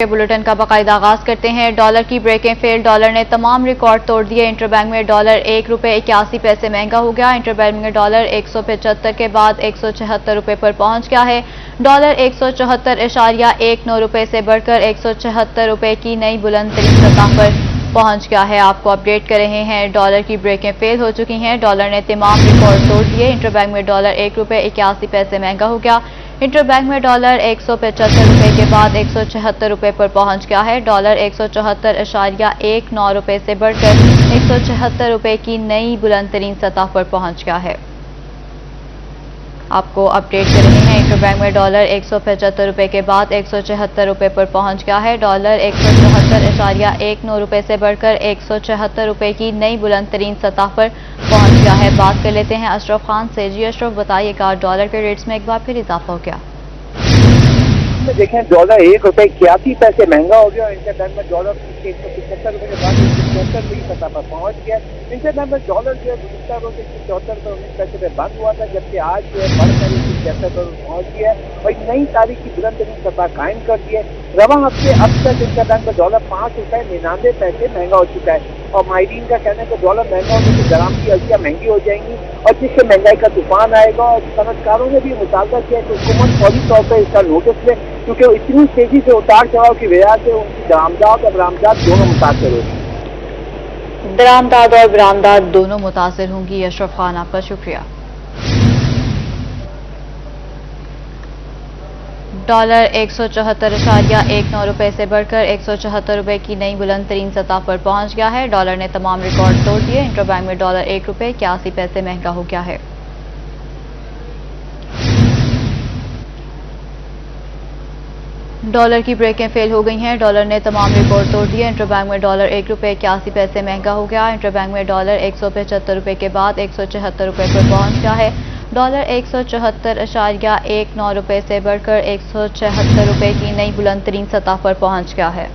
کے بلیٹن کا باقاعدہ آغاز کرتے ہیں۔ ڈالر کی بریکنگ فیل، ڈالر نے تمام ریکارڈ توڑ دیے۔ انٹر بینک میں ڈالر ₹1.81 مہنگا ہو گیا۔ انٹر بینک میں ڈالر 175 کے بعد ₹176 پر پہنچ گیا ہے۔ ڈالر ₹174.19 سے بڑھ کر ₹176 کی نئی بلند ترین سطح پر پہنچ گیا ہے۔ آپ کو اپڈیٹ کر رہے ہیں، ڈالر کی بریکنگ فیل ہو چکی ہیں۔ ڈالر نے تمام ریکارڈ توڑ دیے۔ انٹر بینک میں ڈالر ₹1.81 مہنگا ہو گیا۔ انٹر بینک میں ڈالر ₹175 کے بعد ₹176 پر پہنچ گیا ہے۔ ڈالر ₹174.19 سے بڑھ کر ₹176 کی نئی بلند ترین سطح پر پہنچ گیا ہے۔ آپ کو اپڈیٹ کر رہے ہیں، انٹر بینک میں ڈالر ₹175 کے بعد ₹176 پر پہنچ گیا ہے۔ ڈالر $174.19 سے بڑھ کر ₹176 کی نئی بلند ترین سطح پر پہنچ گیا ہے۔ بات کر لیتے ہیں اشرف خان سے۔ جی اشرف، بتائیے گا ڈالر کے ریٹس میں ایک بار پھر اضافہ ہو گیا؟ دیکھیں، ڈالر ₹1.81 مہنگا ہو گیا اور انٹر بینک میں ڈالر ₹175 کے بعد ₹176 کی سطح پر پہنچ گیا۔ انٹر بینک میں ڈالر جو ہے گزشتہ روز ₹174.19 پہ بند ہوا تھا، جبکہ آج جو ہے بڑھ کر ₹176 پر پہنچ گیا اور ایک نئی تاریخ کی بلند ترین سطح قائم کر دی ہے۔ رواں ہفتے اب تک انٹر بینک میں ڈالر ₹5.99 مہنگا ہو چکا ہے اور ماہرین کا کہنا ہے کہ ڈالر مہنگا ہونے سے درآمدی اشیاء مہنگی ہو جائیں گی اور جس سے مہنگائی کا طوفان آئے گا۔ اور صنعت کاروں نے بھی مطالبہ کیا کہ حکومت فوری طور پر اس کا نوٹس لے، کیونکہ اتنی تیزی سے اتار چڑھاؤ کی وجہ سے ان کی درآمدات اور برآمدات دونوں متاثر ہوگی۔ درآمدات اور برآمدات دونوں متاثر ہوں گی۔ اشرف خان، آپ کا شکریہ۔ ڈالر $174.19 سے بڑھ کر $176 کی نئی بلند ترین سطح پر پہنچ گیا ہے۔ ڈالر نے تمام ریکارڈ توڑ دیے۔ انٹر بینک میں ڈالر ₹1.81 مہنگا ہو گیا ہے۔ ڈالر کی بریکنگ فیل ہو گئی ہیں۔ ڈالر نے تمام ریکارڈ توڑ دیے۔ انٹر بینک میں ڈالر ₹1.81 مہنگا ہو گیا۔ انٹر بینک میں ڈالر ₹175 کے بعد $176 پر پہنچ گیا ہے۔ ڈالر $174.19 سے بڑھ کر $176 کی نئی بلند ترین سطح پر پہنچ گیا ہے۔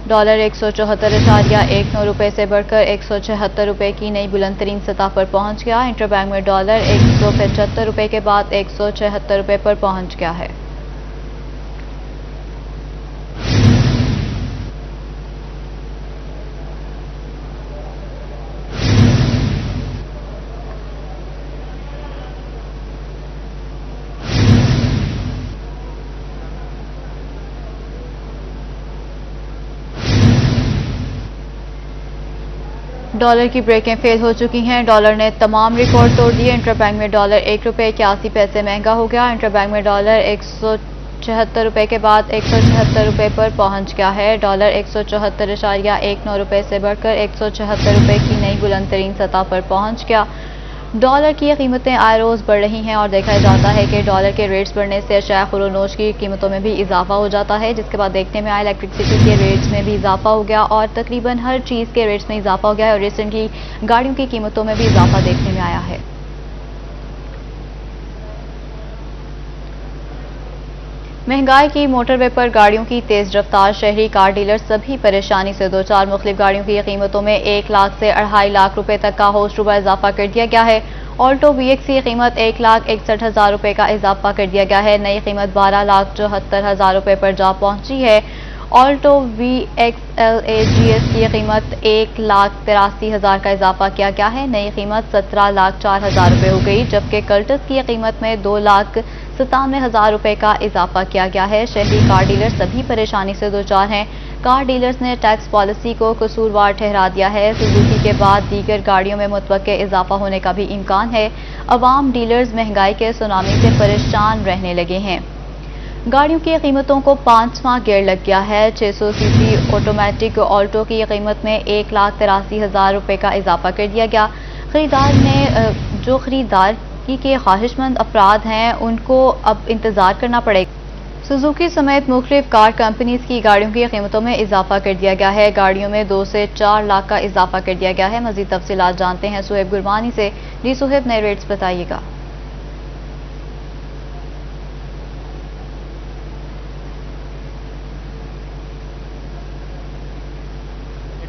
ڈالر $174.19 سے بڑھ کر $176 کی نئی بلند ترین سطح پر پہنچ گیا۔ انٹر بینک میں ڈالر $175 کے بعد $176 پر پہنچ گیا ہے۔ ڈالر کی بریکنگ فیل ہو چکی ہیں۔ ڈالر نے تمام ریکارڈ توڑ دیے۔ انٹر بینک میں ڈالر ₹1.81 مہنگا ہو گیا۔ انٹر بینک میں ڈالر $176 کے بعد $176 پر پہنچ گیا ہے۔ ڈالر $174.19 سے بڑھ کر $176 کی نئی بلند ترین سطح پر پہنچ گیا۔ ڈالر کی قیمتیں آئے روز بڑھ رہی ہیں اور دیکھا جاتا ہے کہ ڈالر کے ریٹس بڑھنے سے اشیاء خوردونوش کی قیمتوں میں بھی اضافہ ہو جاتا ہے، جس کے بعد دیکھنے میں آیا الیکٹرسٹی کے ریٹس میں بھی اضافہ ہو گیا اور تقریباً ہر چیز کے ریٹس میں اضافہ ہو گیا ہے اور ریسنٹلی گاڑیوں کی قیمتوں میں بھی اضافہ دیکھنے میں آیا ہے۔ مہنگائی کی موٹر وے پر گاڑیوں کی تیز رفتار، شہری کار ڈیلر سبھی پریشانی سے دوچار۔ مختلف گاڑیوں کی قیمتوں میں 1 لاکھ سے 2.5 لاکھ روپے تک کا ہوش ربا اضافہ کر دیا گیا ہے۔ آلٹو VX کی قیمت 1,61,000 روپے کا اضافہ کر دیا گیا ہے۔ نئی قیمت 12,74,000 پر جا پہنچی ہے۔ آلٹو VX LAGS کی قیمت 1,83,000 کا اضافہ کیا گیا ہے۔ نئی قیمت 17,04,000 روپے ہو گئی، جبکہ کلٹس کی قیمت میں 2,97,000 روپے کا اضافہ کیا گیا ہے۔ شہری کار ڈیلر سبھی پریشانی سے دوچار ہیں۔ کار ڈیلرز نے ٹیکس پالیسی کو قصوروار ٹھہرا دیا ہے۔ سزوکی کے بعد دیگر گاڑیوں میں متوقع اضافہ ہونے کا بھی امکان ہے۔ عوام ڈیلرز مہنگائی کے سونامی سے پریشان رہنے لگے ہیں۔ گاڑیوں کی قیمتوں کو 5واں گیئر لگ گیا ہے۔ 600 cc آٹومیٹک آلٹو کی قیمت میں 1,83,000 روپے کا اضافہ کر دیا گیا۔ جو خریداری کے خواہش مند افراد ہیں ان کو اب انتظار کرنا پڑے گا۔ سزوکی سمیت مختلف کار کمپنیز کی گاڑیوں کی قیمتوں میں اضافہ کر دیا گیا ہے۔ گاڑیوں میں 2 سے 4 لاکھ کا اضافہ کر دیا گیا ہے۔ مزید تفصیلات جانتے ہیں سہیب گرمانی سے۔ جی سہیب، نئے ریٹس بتائیے گا۔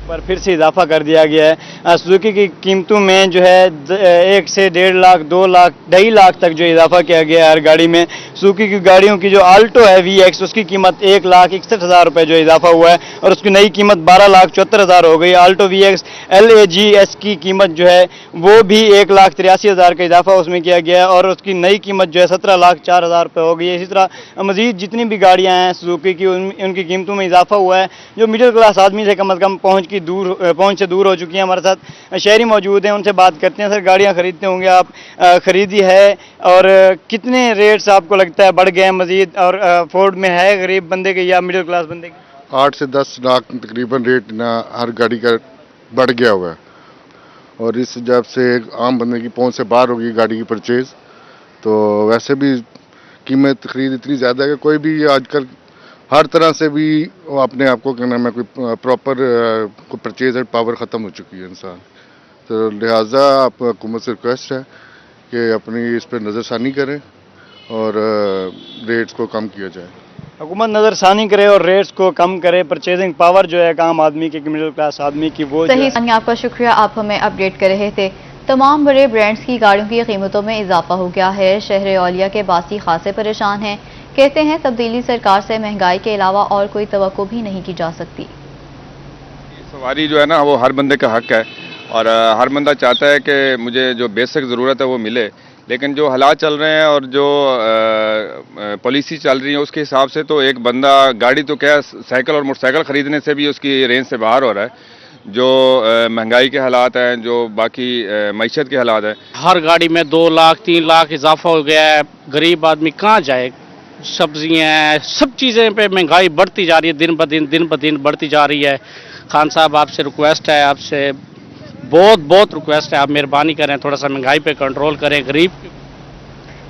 पर फिर से इजाफा कर दिया गया है। सुजुकी की कीमतों में जो है 1 से 1.5 लाख, 2 लाख, 2.5 लाख तक जो इजाफा किया गया है हर गाड़ी में। सुजुकी की गाड़ियों की जो आल्टो है VX, उसकी कीमत 1,61,000 रुपये जो इजाफा हुआ है और उसकी नई कीमत 12,74,000 हो गई। आल्टो VX LAGS की कीमत जो है वो भी 1,83,000 का इजाफा उसमें किया गया है और उसकी नई कीमत जो है 17,04,000 रुपये हो गई है। इसी तरह मजीद जितनी भी गाड़ियाँ हैं सुजुकी की उनकी कीमतों में इजाफा हुआ है। जो मिडिल क्लास आदमी से कम पहुंच से दूर हो चुकी हैं। हमारे साथ शहरी मौजूद हैं, उनसे बात करते हैं। सर, गाड़ियां खरीदते होंगे आप, खरीदी है और कितने रेट्स आपको लगता है बढ़ गए हैं मजीद, और अफोर्ड में है गरीब बंदे के या मिडिल क्लास बंदे के? 8 से 10 लाख तकरीबन रेट ना हर गाड़ी का बढ़ गया हुआ है और इस जब से एक आम बंदे की पहुंच से बाहर होगी गाड़ी की परचेज, तो वैसे भी कीमत खरीद इतनी ज़्यादा है कि कोई भी आजकल हर तरह से भी वो अपने आप को कहना मैं कोई प्रॉपर को परचेज पावर ख़त्म हो चुकी है इंसान। तो लिहाजा आप हुकूमत से रिक्वेस्ट है कि अपनी इस पर नज़रसानी करें और रेट्स को कम किया जाए। हुकूमत नज़रसानी करे और रेट्स को कम करे। परचेजिंग पावर जो है आम आदमी की, मिडिल क्लास आदमी की, वो सही। आपका शुक्रिया, आप हमें अपडेट कर रहे थे। तमाम बड़े ब्रांड्स की गाड़ियों की कीमतों में इजाफा हो गया है। शहर औलिया के बासी खासे परेशान हैं। कहते हैं तब्दीली सरकार से महंगाई के अलावा और कोई तवक्को भी नहीं की जा सकती। सवारी जो है ना वो हर बंदे का हक है और हर बंदा चाहता है कि मुझे जो बेसिक ज़रूरत है वो मिले, लेकिन जो हालात चल रहे हैं और जो पॉलिसी चल रही है उसके हिसाब से तो एक बंदा गाड़ी तो क्या साइकिल और मोटरसाइकिल ख़रीदने से भी उसकी रेंज से बाहर हो रहा है। जो महंगाई के हालात हैं, जो बाकी मईशत के हालात हैं, हर गाड़ी में 2 लाख 3 लाख इजाफा हो गया है। गरीब आदमी कहाँ जाए? सब्जियाँ, सब चीज़ें पे महंगाई बढ़ती जा रही है, दिन ब दिन बढ़ती जा रही है। खान साहब, आपसे रिक्वेस्ट है, आपसे बहुत रिक्वेस्ट है, आप मेहरबानी करें, थोड़ा सा महंगाई पे कंट्रोल करें। गरीब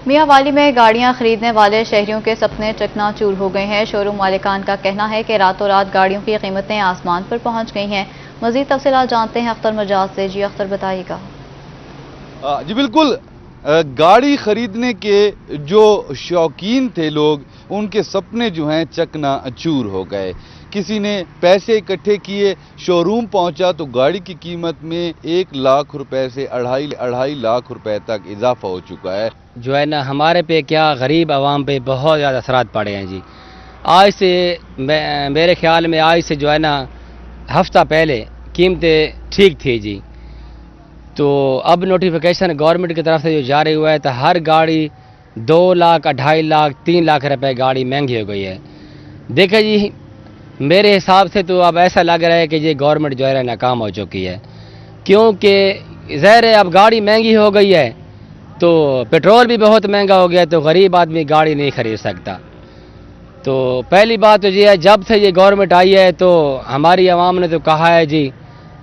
मियांवाली में गाड़ियां खरीदने वाले शहरियों के सपने चकनाचूर हो गए हैं। शोरूम मालिकान का कहना है कि रातों रात गाड़ियों की कीमतें आसमान पर पहुंच गई हैं। मजीद तफसीलात जानते हैं अख्तर मजाज से। जी अख्तर, बताइएगा। जी बिल्कुल, गाड़ी खरीदने के जो शौकीन थे लोग, उनके सपने जो हैं चकनाचूर हो गए। किसी ने पैसे इकट्ठे किए, शोरूम पहुंचा तो गाड़ी की कीमत में 1 लाख रुपए से 2.5 लाख रुपए तक इजाफा हो चुका है। जो है ना हमारे पे क्या गरीब आवाम पे बहुत ज़्यादा असरात पड़े हैं जी। आज से मेरे ख्याल में आज से जो है ना हफ्ता पहले कीमतें ठीक थी जी, तो अब नोटिफिकेशन गवर्नमेंट की तरफ से जो जारी हुआ है तो हर गाड़ी 2 लाख, 2.5 लाख, 3 लाख रुपए गाड़ी महंगी हो गई है। देखिए जी, मेरे हिसाब से तो अब ऐसा लग रहा है कि ये गवर्नमेंट जो है नाकाम हो चुकी है, क्योंकि ज़ाहिर है अब गाड़ी महंगी हो गई है तो पेट्रोल भी बहुत महंगा हो गया, तो गरीब आदमी गाड़ी नहीं खरीद सकता। तो पहली बात तो ये है, जब से ये गवर्नमेंट आई है तो हमारी आवाम ने तो कहा है जी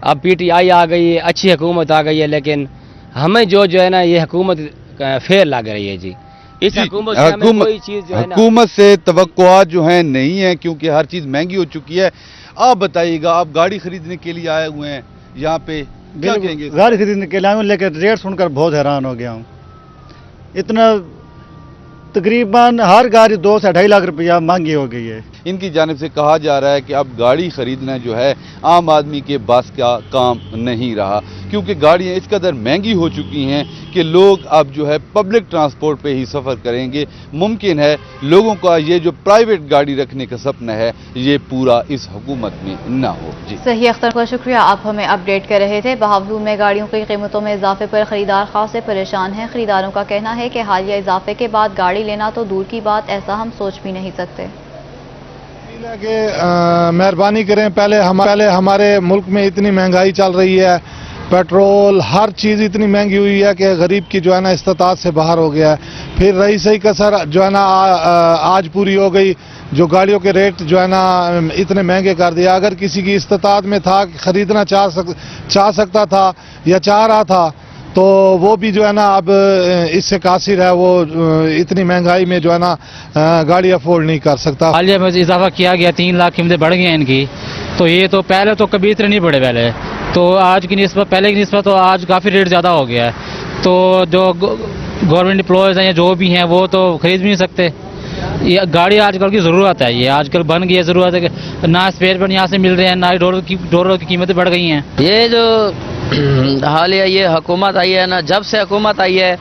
अब PTI आ गई है, अच्छी हुकूमत आ गई है, लेकिन हमें जो है ना ये हुकूमत फेल लग रही है जी। इस हुकूमत से हमें कोई चीज़ जो है ना, हुकूमत से तवक्कुआत जो हैं नहीं है, क्योंकि हर चीज़ महंगी हो चुकी है। आप बताइएगा, आप गाड़ी खरीदने के लिए आए हुए हैं यहाँ पे, क्या कहेंगे? गाड़ी खरीदने के लिए आया हूँ, लेकिन रेट सुनकर बहुत हैरान हो गया हूँ। इतना तकरीबन हर गाड़ी 2 से 2.5 लाख रुपया महंगी हो गई है। इनकी जानिब से कहा जा रहा है कि अब गाड़ी खरीदना जो है आम आदमी के बस का काम नहीं रहा, क्योंकि गाड़ियाँ इस कदर महंगी हो चुकी हैं कि लोग अब जो है पब्लिक ट्रांसपोर्ट पे ही सफ़र करेंगे। मुमकिन है लोगों का ये जो प्राइवेट गाड़ी रखने का सपना है ये पूरा इस हुकूमत में ना हो। जी सही अख्तर का शुक्रिया, आप हमें अपडेट कर रहे थे। बावजूद में गाड़ियों की कीमतों में इजाफे पर खरीदार खासे परेशान हैं। खरीदारों का कहना है कि हालिया इजाफे के बाद गाड़ी लेना तो दूर की बात, ऐसा हम सोच भी नहीं सकते। मेहरबानी करें, पहले हमारे मुल्क में इतनी महंगाई चल रही है, पेट्रोल हर चीज़ इतनी महंगी हुई है कि गरीब की जो है ना इस्तात से बाहर हो गया है। फिर रही सही कसर जो है ना आज पूरी हो गई, जो गाड़ियों के रेट जो है ना इतने महंगे कर दिया। अगर किसी की इस्तात में था, खरीदना चाह सकता था या चाह रहा था, तो वो भी जो है ना अब इससे कासिर है, वो इतनी महंगाई में जो है ना गाड़ी अफोर्ड नहीं कर सकता। हालिया में इजाफा किया गया, 3 लाख कीमतें बढ़ गई हैं इनकी। तो ये तो पहले तो कभी इतने नहीं बढ़े, पहले तो आज की निस्बत, पहले की निस्बत तो आज काफ़ी रेट ज़्यादा हो गया है। तो जो गवर्नमेंट एम्प्लॉयज़ हैं या जो भी हैं वो तो खरीद भी नहीं सकते, ये गाड़ी आजकल की ज़रूरत है, ये आजकल बन गई है ज़रूरत है कि ना स्पेयर पर यहाँ से मिल रहे हैं, ना ही डॉलर की कीमतें बढ़ गई हैं। ये जो हालिया ये हुकूमत आई है ना, जब से हुकूमत आई है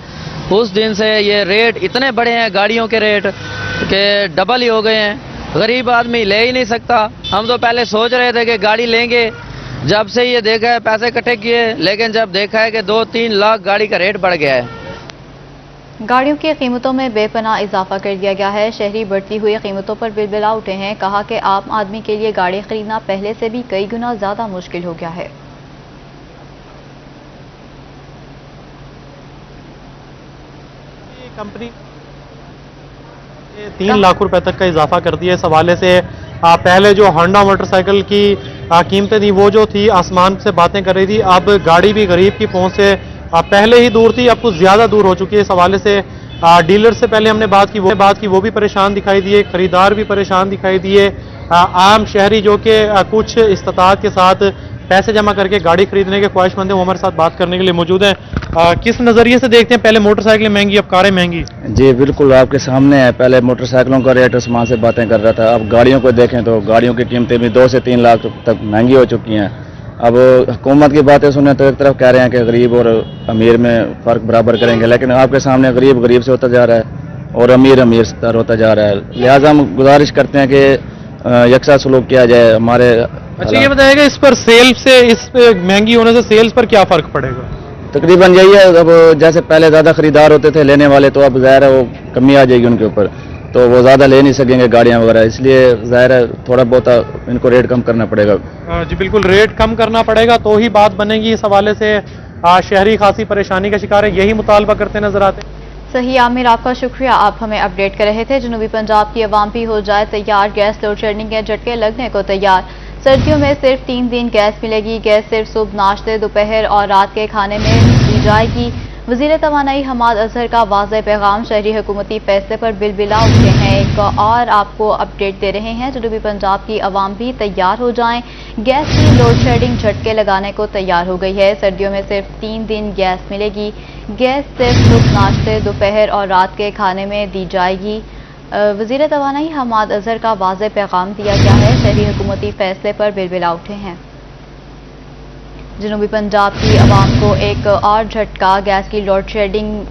उस दिन से ये रेट इतने बढ़े हैं गाड़ियों के रेट के डबल ही हो गए हैं। गरीब आदमी ले ही नहीं सकता। हम तो पहले सोच रहे थे कि गाड़ी लेंगे, जब से ये देखा है पैसे इकट्ठे किए, लेकिन जब देखा है कि 2-3 लाख गाड़ी का रेट बढ़ गया है। गाड़ियों की कीमतों में बेपनाह इजाफा कर दिया गया है। शहरी बढ़ती हुई कीमतों पर बिलबिला उठे हैं। कहा कि आम आदमी के लिए गाड़ी खरीदना पहले से भी कई गुना ज्यादा मुश्किल हो गया है। कंपनी 3 लाख रुपए तक का इजाफा कर दिया। इस हवाले से पहले जो होंडा मोटरसाइकिल की कीमतें थी वो जो थी आसमान से बातें कर रही थी, अब गाड़ी भी गरीब की पहुंच से पहले ही दूर थी, अब कुछ ज्यादा दूर हो चुकी है। इस हवाले से डीलर से पहले हमने बात की, वो भी परेशान दिखाई दिए, खरीदार भी परेशान दिखाई दिए। आम शहरी जो कि कुछ इस्तात के साथ पैसे जमा करके गाड़ी खरीदने के ख्वाहिशमंद हैं, वो हमारे साथ बात करने के लिए मौजूद हैं। किस नजरिए से देखते हैं, पहले मोटरसाइकिलें महंगी, अब कारें महंगी? जी बिल्कुल आपके सामने है। पहले मोटरसाइकिलों का रेट आसमान से बातें कर रहा था, अब गाड़ियों को देखें तो गाड़ियों की कीमतें भी 2 से 3 लाख तक महंगी हो चुकी हैं। अब हुकूमत की बातें सुने तो एक तरफ कह रहे हैं कि गरीब और अमीर में फ़र्क बराबर करेंगे, लेकिन आपके सामने गरीब गरीब से होता जा रहा है और अमीर अमीर से होता जा रहा है। लिहाजा हम गुजारिश करते हैं कि यकसा सलूक किया जाए हमारे। अच्छा ये बताइएगा, इस पर सेल से, इस पे महंगी होने से सेल्स पर क्या फ़र्क पड़ेगा? तकरीबन यही है, अब जैसे पहले ज़्यादा खरीदार होते थे लेने वाले, तो अब ज़ाहिर है वो कमी आ जाएगी उनके ऊपर, तो वो ज़्यादा ले नहीं सकेंगे गाड़ियाँ वगैरह, इसलिए ज़ाहिर है थोड़ा बहुत इनको रेट कम करना पड़ेगा। जी बिल्कुल, रेट कम करना पड़ेगा तो ही बात बनेगी। इस हवाले से शहरी खासी परेशानी का शिकार है, यही मुतालबा करते नजर आते हैं। सही आमिर, आपका शुक्रिया, आप हमें अपडेट कर रहे थे। जनूबी पंजाब की अवाम भी हो जाए तैयार, गैस लोड शेडिंग के झटके लगने को तैयार। सर्दियों में सिर्फ 3 दिन गैस मिलेगी। गैस सिर्फ सुबह, नाश्ते, दोपहर और रात के खाने में दी जाएगी। वज़ीर तवानाई हमाद अजहर का वाज़ेह पैगाम, शहरी हुकूमती फैसले पर बिलबिला उठे हैं। एक और आपको अपडेट दे रहे हैं, जनूबी पंजाब की अवाम भी तैयार हो जाएं, गैस की लोड शेडिंग झटके लगाने को तैयार हो गई है। सर्दियों में सिर्फ 3 दिन गैस मिलेगी। गैस सिर्फ सुबह, नाश्ते, दोपहर और रात के खाने में दी जाएगी। वज़ीर तवानाई हमाद अजहर का वाज़ेह पैगाम दिया गया है, शहरी हुकूमती फैसले पर बिलबिला उठे हैं। जनूबी पंजाब की अवाम को एक और झटका, गैस की लोड शेडिंग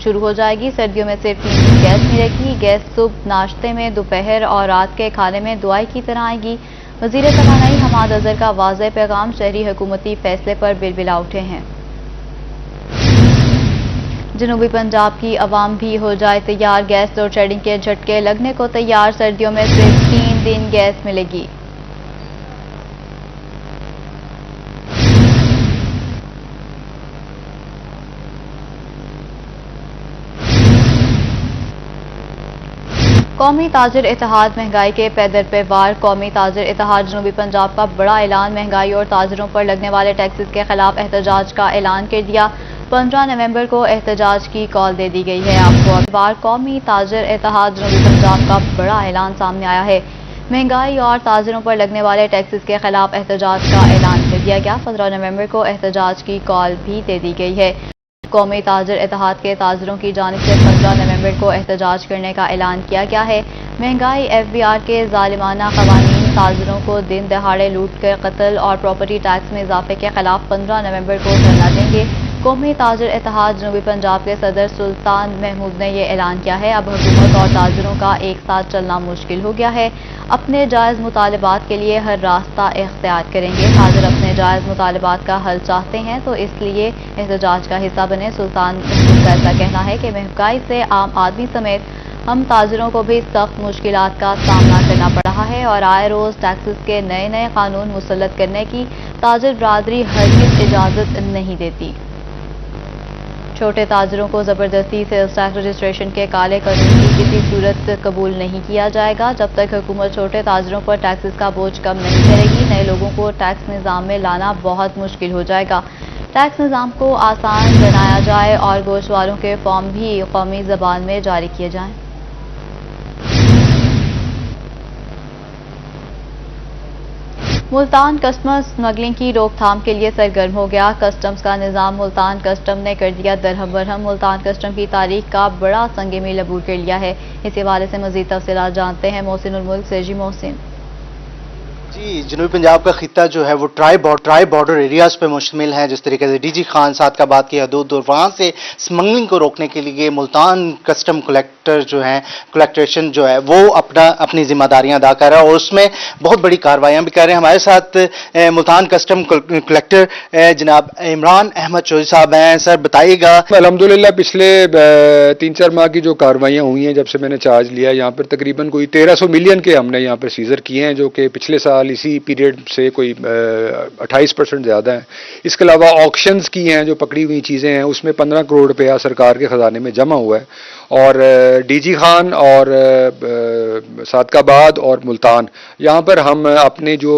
शुरू हो जाएगी। सर्दियों में सिर्फ 3 दिन गैस मिलेगी। गैस सुबह, नाश्ते में, दोपहर और रात के खाने में दुआई की तरह आएगी। वज़ीर तवानाई हमाद अजहर का वाज़ेह पैगाम, शहरी हुकूमती फैसले पर बिलबिला उठे हैं। जनूबी पंजाब की अवाम भी हो जाए तैयार, गैस लोड शेडिंग के झटके लगने को तैयार। सर्दियों में सिर्फ 3 दिन गैस मिलेगी। कौमी ताजर इत्तेहाद महंगाई के पैदर पे वार। कौमी ताजर इत्तेहाद जनूबी पंजाब का बड़ा ऐलान, महंगाई और ताजरों पर लगने वाले टैक्सेस के खिलाफ एहतजाज का ऐलान कर दिया। 15 नवंबर को एहतजाज की कॉल दे दी गई है। आपको वार कौमी ताजर इत्तेहाद जनूबी पंजाब का बड़ा ऐलान सामने आया है। महंगाई और ताजरों पर लगने वाले टैक्सेस के खिलाफ एहतजाज का ऐलान कर दिया गया। 15 नवंबर को एहतजाज की कॉल भी दे दी गई है। कौमी ताजर इत्तेहाद के ताजरों की जानिब से 15 नवंबर को एहतजाज करने का ऐलान किया गया है। महंगाई, FBR के जालिमाना क़वानीन, ताजरों को दिन दहाड़े लूट कर कत्ल और प्रॉपर्टी टैक्स में इजाफे के खिलाफ 15 नवंबर को धरना देंगे। कौमी ताजर इत्तेहाद जनूबी पंजाब के सदर सुल्तान महमूद ने यह ऐलान किया है। अब हुकूमत और ताजरों का एक साथ चलना मुश्किल हो गया है। अपने जायज़ मुतालबात के लिए हर रास्ता इख्तियार करेंगे। ताजर अपने जायज़ मुतालबात का हल चाहते हैं तो इसलिए एहतजाज का हिस्सा बने। सुल्तान महमूद का ऐसा कहना है कि महंगाई से आम आदमी समेत हम ताजरों को भी सख्त मुश्किलात का सामना करना पड़ रहा है और आए रोज़ टैक्सेस के नए नए कानून मुसल्लत करने की ताजर बरादरी हरगिज़ इजाज़त नहीं देती। छोटे ताजरों को ज़बरदस्ती सेल्स टैक्स रजिस्ट्रेशन के काले कानून की किसी सूरत कबूल नहीं किया जाएगा। जब तक हुकूमत छोटे ताजरों पर टैक्सेस का बोझ कम नहीं करेगी, नए लोगों को टैक्स निज़ाम में लाना बहुत मुश्किल हो जाएगा। टैक्स निज़ाम को आसान बनाया जाए और गोश्तवारों के फॉर्म भी कौमी ज़बान में जारी किए जाएँ। मुल्तान कस्टमर स्मगलिंग की रोकथाम के लिए सरगर्म हो गया। कस्टम्स का निज़ाम मुल्तान कस्टम ने कर दिया दरहम बरहम। मुल्तान कस्टम की तारीख का बड़ा संग मील अबूर कर लिया है। इस हवाले से मज़ीद तफसीलात जानते हैं मोहसिन उल मुल्क से। जी मोहसिन। जी, जनूबी पंजाब का खित्ता जो है वो ट्राई बॉर्डर एरियाज पे मुश्तमिल है। जिस तरीके से डीजी खान सादकाबाद की हदूद और वहाँ से स्मगलिंग को रोकने के लिए मुल्तान कस्टम कलेक्टर जो है कलेक्ट्रेशन जो है वो अपनी जिम्मेदारियां अदा कर रहा है और उसमें बहुत बड़ी कार्रवाइयां भी कर रहे हैं। हमारे साथ मुल्तान कस्टम कलेक्टर जनाब इमरान अहमद चौधरी साहब हैं। सर बताइएगा। अल्हम्दुलिल्लाह पिछले 3-4 माह की जो कार्रवाइयाँ हुई हैं जब से मैंने चार्ज लिया, यहाँ पर तकरीबन कोई 1300 मिलियन के हमने यहाँ पर सीजर किए हैं, जो कि पिछले साल इसी पीरियड से कोई 28% ज़्यादा है। इसके अलावा ऑक्शंस की हैं, जो पकड़ी हुई चीज़ें हैं उसमें 15 करोड़ रुपया सरकार के ख़जाने में जमा हुआ है। और डीजी खान और सादकाबाद और मुल्तान यहाँ पर हम अपने जो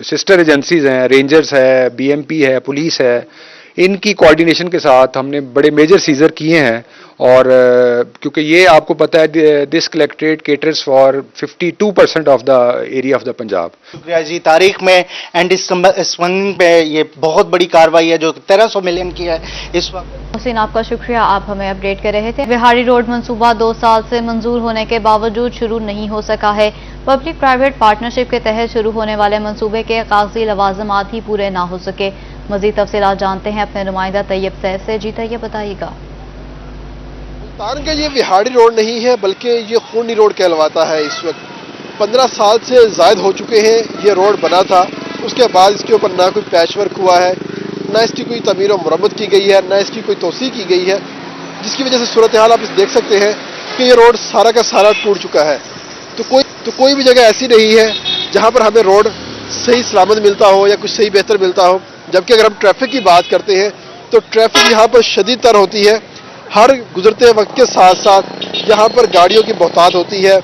सिस्टर एजेंसीज हैं, रेंजर्स है, बीएमपी है, पुलिस है, इनकी कोऑर्डिनेशन के साथ हमने बड़े मेजर सीजर किए हैं। और क्योंकि ये आपको पता है this collectorate caters for 52% of the area of the Punjab. शुक्रिया जी। तारीख में एंटी स्मगलिंग पे ये बहुत बड़ी कार्रवाई है जो 1300 मिलियन की है इस वक्त। हुसैन आपका शुक्रिया, आप हमें अपडेट कर रहे थे। बिहारी रोड मंसूबा 2 साल से मंजूर होने के बावजूद शुरू नहीं हो सका है। पब्लिक प्राइवेट पार्टनरशिप के तहत शुरू होने वाले मंसूबे के कागजी लवाजमात ही पूरे ना हो सके। मजीद तफसीलात जानते हैं अपने नुमाइंदा तैयब सैफ से। जी तैयब बताइएगा। मुल्तान का ये बिहाड़ी रोड नहीं है बल्कि ये खूनी रोड कहलवाता है। इस वक्त 15 साल से ज़ायद हो चुके हैं ये रोड बना था, उसके बाद इसके ऊपर ना कोई पैच वर्क हुआ है, ना इसकी कोई तमीर व मरम्मत की गई है, ना इसकी कोई तोसी की गई है, जिसकी वजह से सूरत हाल आप देख सकते हैं कि ये रोड सारा का सारा टूट चुका है। तो कोई भी जगह ऐसी नहीं है जहाँ पर हमें रोड सही सलामत मिलता हो या कुछ सही बेहतर मिलता हो। जबकि अगर हम ट्रैफिक की बात करते हैं तो ट्रैफिक यहाँ पर शदीद तर होती है। हर गुजरते वक्त के साथ साथ यहाँ पर गाड़ियों की बहुतात होती है।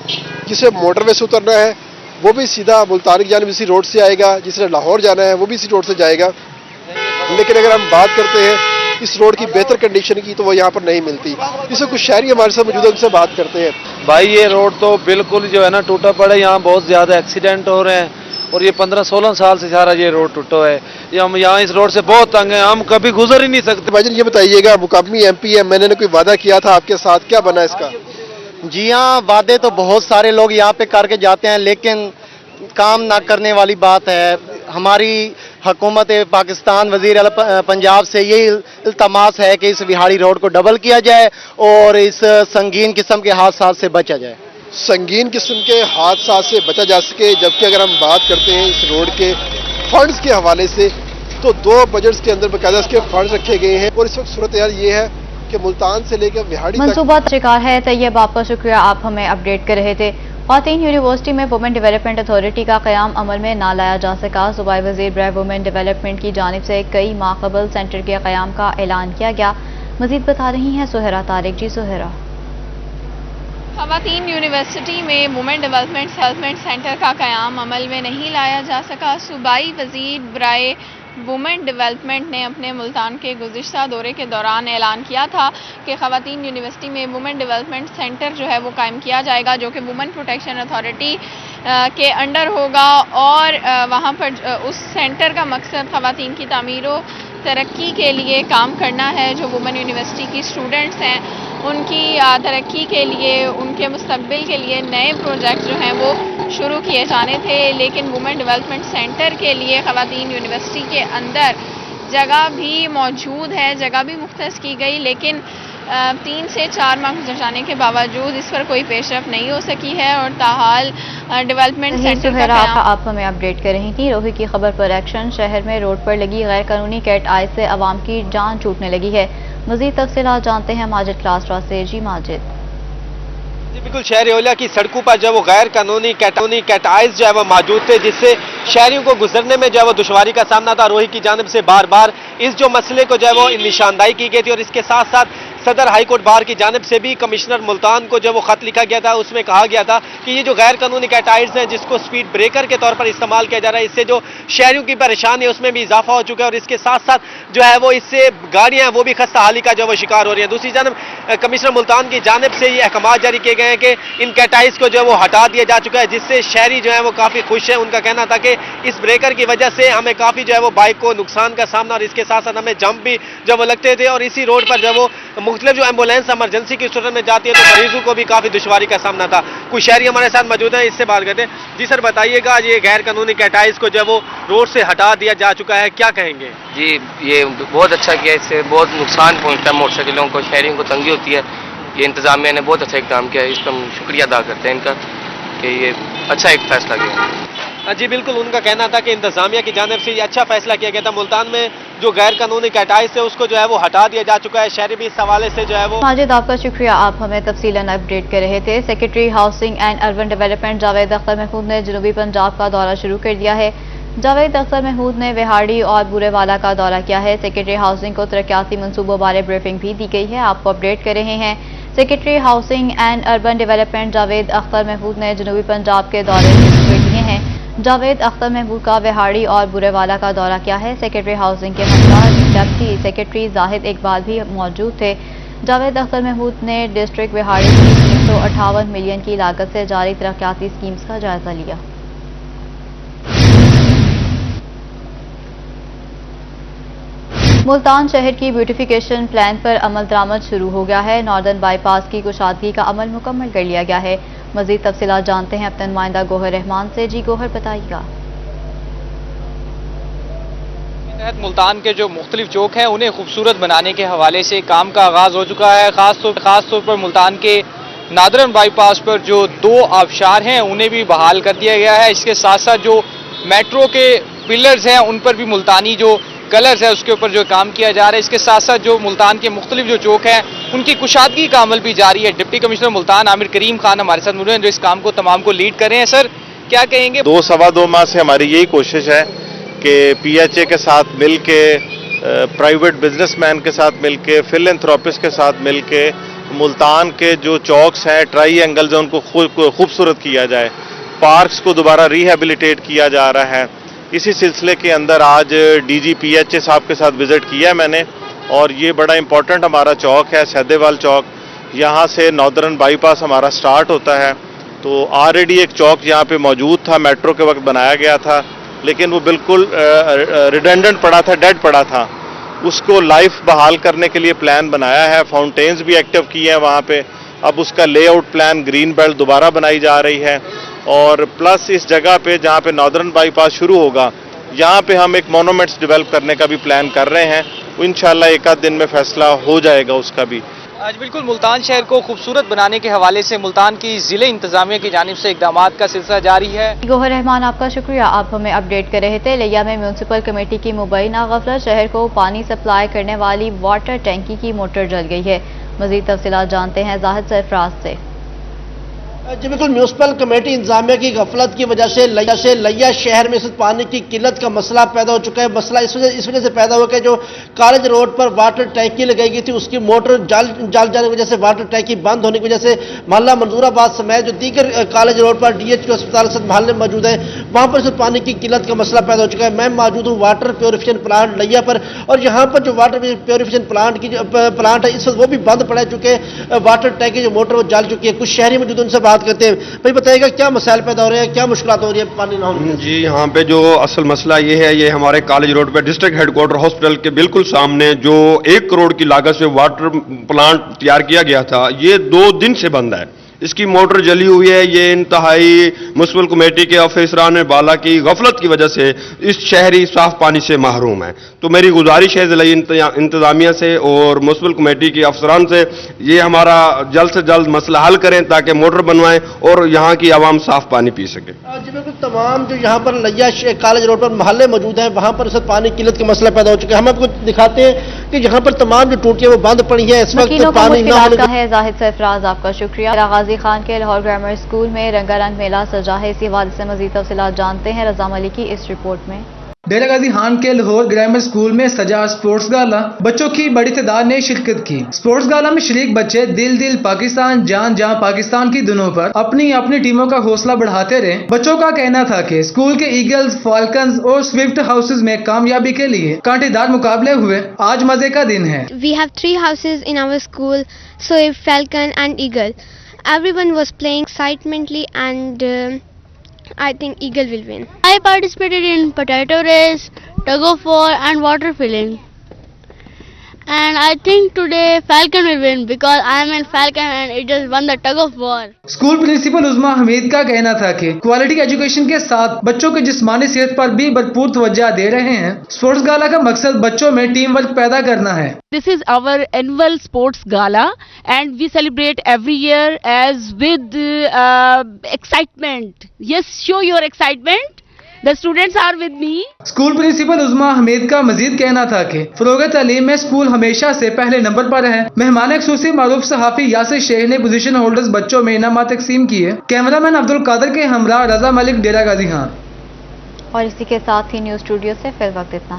जिसे मोटरवे से उतरना है वो भी सीधा मुल्तान की जानिब इसी रोड से आएगा, जिसने लाहौर जाना है वो भी इसी रोड से जाएगा। लेकिन अगर हम बात करते हैं इस रोड की बेहतर कंडीशन की तो वो यहाँ पर नहीं मिलती। इससे कुछ शहरी हमारे साथ मौजूद है, उनसे बात करते हैं। भाई ये रोड तो बिल्कुल जो है ना टूटा पड़ा है, यहाँ बहुत ज़्यादा एक्सीडेंट हो रहे हैं और ये 15-16 साल से सारा ये रोड टूटा है। ये हम यहाँ इस रोड से बहुत तंग हैं, हम कभी गुजर ही नहीं सकते। भाईजान ये बताइएगा, मुकामी एमपी है, मैंने कोई वादा किया था आपके साथ, क्या बना इसका? जी हाँ, वादे तो बहुत सारे लोग यहाँ पे करके जाते हैं लेकिन काम ना करने वाली बात है। हमारी हुकूमत पाकिस्तान वज़ीर आला पंजाब से यही इल्तमास है कि इस बिहाड़ी रोड को डबल किया जाए और इस संगीन किस्म के हादसा से बचा जाए। संगीन किस्म के हादसा से बचा जा सके। जबकि अगर हम बात करते हैं इस रोड के फंड्स के हवाले से तो 2 बजट्स के अंदर बाकायदा इसके फंड्स रखे गए हैं और इस वक्त सूरत हाल ये है कि मुल्तान से लेकर बिहाड़ी मंसूबा शिकार है। तैयब आपका शुक्रिया, आप हमें अपडेट कर रहे थे। ख्वातीन यूनिवर्सिटी में वुमेन डेवलपमेंट अथॉरिटी का क़याम अमल में ना लाया जा सका। सूबाई वज़ीर बराए वुमेन डेवलपमेंट की जानिब से कई माह कबल सेंटर के क़याम का ऐलान किया गया। मज़ीद बता रही हैं सुहेरा तारिक। जी सुहेरा। ख़वातीन यूनिवर्सिटी में वुमेन डेवलपमेंट सेंटर का क़याम अमल में नहीं लाया जा सका। सूबाई वज़ीर बराए वुमेन डेवलपमेंट ने अपने मुल्तान के गुज़िश्ता दौरे के दौरान ऐलान किया था कि ख़वातीन यूनिवर्सिटी में वुमेन डेवलपमेंट सेंटर जो है वो कायम किया जाएगा, जो कि वुमेन प्रोटेक्शन अथॉरिटी के अंडर होगा। और वहाँ पर उस सेंटर का मकसद ख़वातीन की तामीर व तरक्की के लिए काम करना है। जो वुमेन यूनिवर्सिटी की स्टूडेंट्स हैं उनकी तरक्की के लिए, उनके मुस्तकबिल के लिए नए प्रोजेक्ट जो हैं वो शुरू किए जाने थे। लेकिन वुमेन डेवलपमेंट सेंटर के लिए ख़वातीन यूनिवर्सिटी के अंदर जगह भी मौजूद है, जगह भी मुख्तस की गई, लेकिन 3 से 4 माह गुजर जाने के बावजूद इस पर कोई पेशरफ नहीं हो सकी है। और ताहाल डेवलपमेंट सेंटर का आप हमें अपडेट कर रही थी। रोही की खबर पर एक्शन। शहर में रोड पर लगी गैर कानूनी कैट आई से आवाम की जान छूटने लगी है। मज़ीद तफसीलात जानते हैं माजिद क्लासरा से। जी माजिद। जी बिल्कुल, शहर ओलिया की सड़कों पर जो है वो गैर कानूनी कैटाइज जो है वो मौजूद थे, जिससे शहरियों को गुजरने में जो है वो दुश्वारी का सामना था। रोही की जानिब से बार बार इस जो मसले को जो है वो निशानदाही की गई थी और इसके साथ साथ صدر ہائی کورٹ بار کی جانب سے بھی کمشنر ملتان کو جو وہ خط لکھا گیا تھا، اس میں کہا گیا تھا کہ یہ جو غیر قانونی کیٹائڈز ہیں جس کو سپیڈ بریکر کے طور پر استعمال کیا جا رہا ہے، اس سے جو شہریوں کی پریشانی ہے اس میں بھی اضافہ ہو چکا ہے، اور اس کے ساتھ ساتھ جو ہے وہ اس سے گاڑیاں ہیں وہ بھی خستہ حالی کا جو وہ شکار ہو رہی ہیں۔ دوسری جانب کمشنر ملتان کی جانب سے یہ احکامات جاری کیے گئے ہیں کہ ان کیٹائڈز کو جو وہ ہٹا دیا جا چکا ہے، جس سے شہری جو ہے وہ کافی خوش ہیں۔ ان کا کہنا تھا کہ اس بریکر کی وجہ سے ہمیں کافی جو ہے وہ بائک کو نقصان کا سامنا، اور اس کے ساتھ ساتھ ہمیں جمپ بھی جو وہ لگتے تھے، اور اسی روڈ پر جو وہ مختلف جو ایمبولینس ایمرجنسی کی صورت میں جاتی ہے تو مریضوں کو بھی کافی دشواری کا سامنا تھا۔ کچھ شہری ہمارے ساتھ موجود ہیں، اس سے بات کرتے ہیں۔ جی سر بتائیے گا، یہ غیر قانونی کیٹائز کو جو وہ روڈ سے ہٹا دیا جا چکا ہے، کیا کہیں گے؟ جی یہ بہت اچھا کیا، اس سے بہت نقصان پہنچتا ہے موٹر سائیکلوں کو، شہریوں کو تنگی ہوتی ہے۔ یہ انتظامیہ نے بہت اچھا اقدام کیا ہے، اس پر ہم شکریہ ادا کرتے ہیں ان کا کہ یہ اچھا ایک فیصلہ کیا۔ جی بالکل، ان کا کہنا تھا کہ انتظامیہ کی جانب سے یہ اچھا فیصلہ کیا گیا تھا۔ ملتان میں جو غیر قانونی کیٹائز ہے اس کو جو ہے وہ ہٹا دیا جا چکا ہے، شہری بھی اس حوالے سے جو ہے وہ۔ ماجد آپ کا شکریہ، آپ ہمیں تفصیلاً اپڈیٹ کر رہے تھے۔ Secretary housing and urban development Javed Akhtar Mahmood نے جنوبی پنجاب کا دورہ شروع کر دیا ہے۔ جاوید اختر محمود نے وہاڑی اور بورے والا کا دورہ کیا ہے۔ سیکرٹری ہاؤسنگ کو ترقیاتی منصوبوں بارے بریفنگ بھی دی گئی ہے، آپ کو اپڈیٹ کر رہے ہیں۔ Secretary housing and urban development Javed Akhtar Mahmood نے جنوبی پنجاب کے دورے شروع کر دیے ہیں۔ جاوید اختر محمود کا وہاڑی اور بورے والا کا دورہ کیا ہے۔ سیکرٹری ہاؤسنگ کے ہمراہ ڈپٹی سیکرٹری زاہد اقبال بھی موجود تھے۔ جاوید اختر محمود نے ڈسٹرکٹ وہاڑی کی 358 ملین کی لاگت سے جاری ترقیاتی اسکیمز کا جائزہ لیا۔ ملتان شہر کی بیوٹیفیکیشن پلان پر عمل درآمد شروع ہو گیا ہے۔ ناردرن بائی پاس کی کشادگی کا عمل مکمل کر لیا گیا ہے۔ مزید تفصیلات جانتے ہیں اپنے نمائندہ گوہر رحمان سے۔ جی گوہر بتائیے گا۔ ملتان کے جو مختلف چوک ہیں انہیں خوبصورت بنانے کے حوالے سے کام کا آغاز ہو چکا ہے۔ خاص طور پر ملتان کے ناردرن بائی پاس پر جو 2 آبشار ہیں انہیں بھی بحال کر دیا گیا ہے۔ اس کے ساتھ ساتھ جو میٹرو کے پلرز ہیں ان پر بھی ملتانی جو کلرز ہے اس کے اوپر جو کام کیا جا رہا ہے۔ اس کے ساتھ ساتھ جو ملتان کے مختلف جو چوک ہیں ان کی کشادگی کا عمل بھی جاری ہے۔ ڈپٹی کمشنر ملتان عامر کریم خان ہمارے ساتھ موجود ہیں جو اس کام کو تمام کو لیڈ کر رہے ہیں۔ سر کیا کہیں گے؟ 2-2.25 ماہ سے ہماری یہی کوشش ہے کہ پی ایچ اے کے ساتھ مل کے، پرائیویٹ بزنس مین کے ساتھ مل کے، فلینتھروپسٹ کے ساتھ مل کے ملتان کے جو چوکس ہیں، ٹرائی اینگلز ہیں، ان کو خوبصورت کیا جائے۔ پارکس کو دوبارہ ریہیبلیٹیٹ کیا جا رہا ہے۔ اسی سلسلے کے اندر آج D G P H A صاحب کے ساتھ وزٹ کیا ہے میں نے، اور یہ بڑا امپورٹنٹ ہمارا چوک ہے سیدیوال چوک۔ یہاں سے ناردرن بائی پاس ہمارا سٹارٹ ہوتا ہے، تو آلریڈی ایک چوک یہاں پہ موجود تھا، میٹرو کے وقت بنایا گیا تھا، لیکن وہ بالکل ریڈنڈنٹ پڑا تھا، ڈیڈ پڑا تھا۔ اس کو لائف بحال کرنے کے لیے پلان بنایا ہے، فاؤنٹینز بھی ایکٹیو کیے ہیں وہاں پہ۔ اب اس کا lay out plan green belt دوبارہ بنائی جا رہی ہے، اور پلس اس جگہ پہ جہاں پہ ناردرن بائی پاس شروع ہوگا یہاں پہ ہم ایک مونومنٹس ڈیولپ کرنے کا بھی پلان کر رہے ہیں۔ انشاءاللہ ایک آدھ دن میں فیصلہ ہو جائے گا اس کا بھی۔ آج بالکل ملتان شہر کو خوبصورت بنانے کے حوالے سے ملتان کی ضلع انتظامیہ کی جانب سے اقدامات کا سلسلہ جاری ہے۔ گوہر رحمان آپ کا شکریہ، آپ ہمیں اپڈیٹ کر رہے تھے۔ لیا میں میونسپل کمیٹی کی مبینہ غفلت، شہر کو پانی سپلائی کرنے والی واٹر ٹینکی کی موٹر جل گئی ہے۔ مزید تفصیلات جانتے ہیں زاہد سرفراز سے۔ جی بالکل، میونسپل کمیٹی انتظامیہ کی غفلت کی وجہ سے لیا شہر میں پانی کی قلت کا مسئلہ پیدا ہو چکا ہے۔ مسئلہ اس وجہ سے پیدا ہوا کہ جو کالج روڈ پر واٹر ٹینکی لگائی گئی تھی اس کی موٹر جل جانے کی وجہ سے، واٹر ٹینکی بند ہونے کی وجہ سے محلہ منظور آباد سمیت جو دیگر کالج روڈ پر ڈی ایچ کے اسپتال سے محلے موجود ہیں وہاں پر پانی کی قلت کا مسئلہ پیدا ہو چکا ہے۔ میں موجود ہوں واٹر پیوریفیکیشن پلانٹ لیا پر، اور یہاں پر جو واٹر پیوریفیکیشن پلانٹ کی جو پلانٹ ہے اس وقت وہ بھی بند پڑ چکے ہیں، واٹر ٹینکی جو موٹر وہ جل چکی ہے۔ کچھ شہری موجود ان سے بات کرتے ہیں۔ بھائی بتائیے گا کیا مسائل پیدا ہو رہے ہیں، کیا مشکلات ہو رہی ہے پانی نہ ہونے؟ جی یہاں پہ جو اصل مسئلہ یہ ہے، یہ ہمارے کالج روڈ پہ ڈسٹرکٹ ہیڈ کوارٹر ہاسپٹل کے بالکل سامنے جو 1 کروڑ کی لاگت سے واٹر پلانٹ تیار کیا گیا تھا یہ 2 دن سے بند ہے۔ اس کی موٹر جلی ہوئی ہے۔ یہ انتہائی میونسپل کمیٹی کے افسران بالا کی غفلت کی وجہ سے اس شہری صاف پانی سے محروم ہے۔ تو میری گزارش ہے ضلعی انتظامیہ سے اور میونسپل کمیٹی کے افسران سے، یہ ہمارا جلد سے جلد مسئلہ حل کریں تاکہ موٹر بنوائیں اور یہاں کی عوام صاف پانی پی سکے۔ جی بالکل، تمام جو یہاں پر لیا کالج روڈ پر محلے موجود ہیں وہاں پر اس وقت پانی قلت کا مسئلہ پیدا ہو چکا ہے۔ ہم آپ کو دکھاتے ہیں کہ یہاں پر تمام جو ٹوٹیاں وہ بند پڑی ہیں، اس وقت پانی نہ ہونے کا ہے۔ زاہد سرفراز آپ کا شکریہ۔ غازی خان کے لاہور گرامر اسکول میں رنگا رنگ میلہ سجا ہے، اسی حوالے سے مزید تفصیلات جانتے ہیں رضا ملک کی اس رپورٹ میں۔ डेरा गाजी खान के लाहौर ग्रामर स्कूल में सजा स्पोर्ट्स गाला, बच्चों की बड़ी तादाद ने शिरकत की। स्पोर्ट्स गाला में शरीक बच्चे दिल दिल पाकिस्तान जान जान पाकिस्तान की धुनों पर अपनी अपनी टीमों का हौसला बढ़ाते रहे। बच्चों का कहना था कि स्कूल के ईगल्स, फाल्कन्स और स्विफ्ट हाउसेज में कामयाबी के लिए कांटेदार मुकाबले हुए। आज मजे का दिन है। We have 3 houses in our school, Swift, Falcon and Eagle. Everyone was playing excitedly and I think Eagle will win. I participated in potato race, tug of war and water filling. And I think today Falcon will win because I am in Falcon and it just won the tug of war. School principal Usma Hameed का कहना था कि quality education के साथ बच्चों की जिस्मानी सेहत पर भी भरपूर तवज्जो दे रहे हैं। स्पोर्ट्स गाला का मकसद बच्चों में टीम वर्क पैदा करना है। This is our annual sports gala and we celebrate every year as with excitement. Yes, show your excitement. The students are with me. School principal Usma Hameed का मजीद कहना था कि फरोग तालीम में स्कूल हमेशा से पहले नंबर पर है। मेहमान खुसूसी मारूफ सहाफी यासिर शेख ने पोजीशन होल्डर्स बच्चों में इनामात तकसीम किए। कैमरामैन अब्दुल कादर के हमरा रजा मलिक, डेरा गाजी खान। और इसी के साथ ही न्यूज स्टूडियो से फिल वक्त इतना।